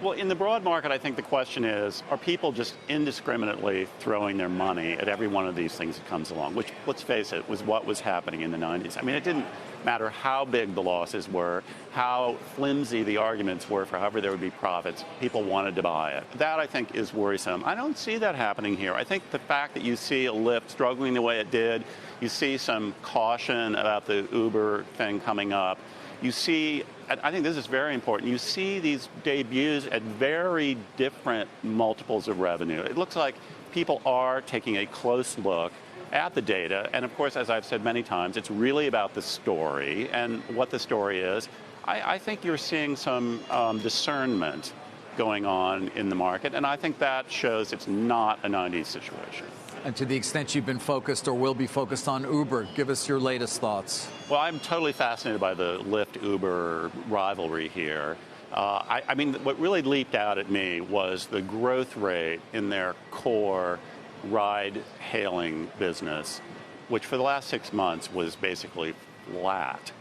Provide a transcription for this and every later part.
Well, in the broad market, I think the question is, are people just indiscriminately throwing their money at every one of these things that comes along, which, let's face it, was what was happening in the 90s. I mean, it didn't matter how big the losses were, how flimsy the arguments were for however there would be profits, people wanted to buy it. That, I think, is worrisome. I don't see that happening here. I think the fact that you see a Lyft struggling the way it did, you see some caution about the Uber thing coming up, you see, and I think this is very important, you see these debuts at very different multiples of revenue. It looks like people are taking a close look at the data, and of course, as I've said many times, it's really about the story and what the story is. I think you're seeing some discernment going on in the market, and I think that shows it's not a 90s situation. And to the extent you've been focused or will be focused on Uber, give us your latest thoughts. Well, I'm totally fascinated by the Lyft-Uber rivalry here. I mean, what really leaped out at me was the growth rate in their core ride-hailing business, which for the last 6 months was basically flat.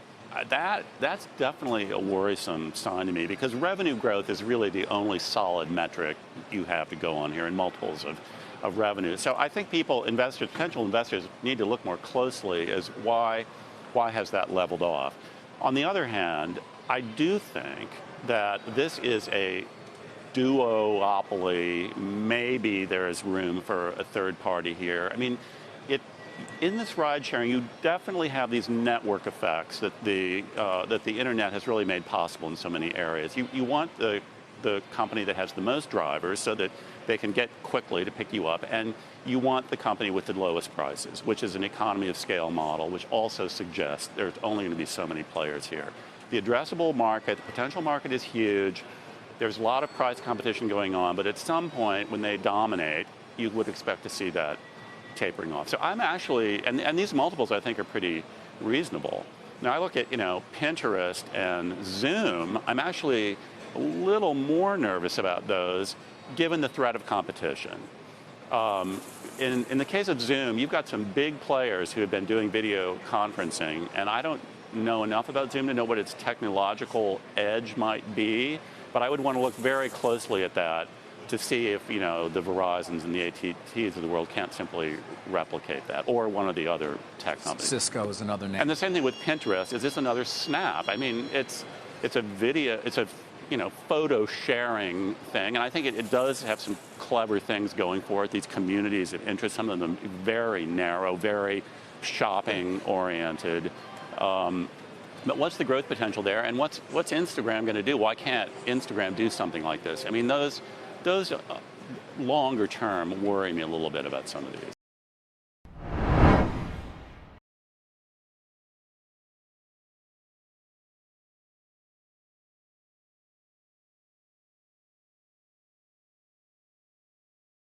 That's definitely a worrisome sign to me, because revenue growth is really the only solid metric you have to go on here in multiples of revenue. So I think people, investors, potential investors, need to look more closely as why has that leveled off. On the other hand, I do think that this is a duopoly. Maybe there is room for a third party here. I mean, in this ride sharing, you definitely have these network effects that the internet has really made possible in so many areas. You want the company that has the most drivers so that they can get quickly to pick you up, and you want the company with the lowest prices, which is an economy of scale model, which also suggests there's only going to be so many players here. The addressable market, the potential market is huge. There's a lot of price competition going on, but at some point when they dominate, you would expect to see that tapering off. So I'm actually, and these multiples I think are pretty reasonable. Now I look at, Pinterest and Zoom, I'm actually a little more nervous about those given the threat of competition. In the case of Zoom, you've got some big players who have been doing video conferencing, and I don't know enough about Zoom to know what its technological edge might be, but I would want to look very closely at that to see if, the Verizons and the AT&Ts of the world can't simply replicate that, or one of the other tech companies. Cisco is another name. And the same thing with Pinterest. Is this another Snap? I mean, it's a video, it's a photo sharing thing, and I think it does have some clever things going for it, these communities of interest, some of them very narrow, very shopping oriented. But what's the growth potential there, and what's Instagram going to do? Why can't Instagram do something like this? I mean, those longer term worry me a little bit about some of these.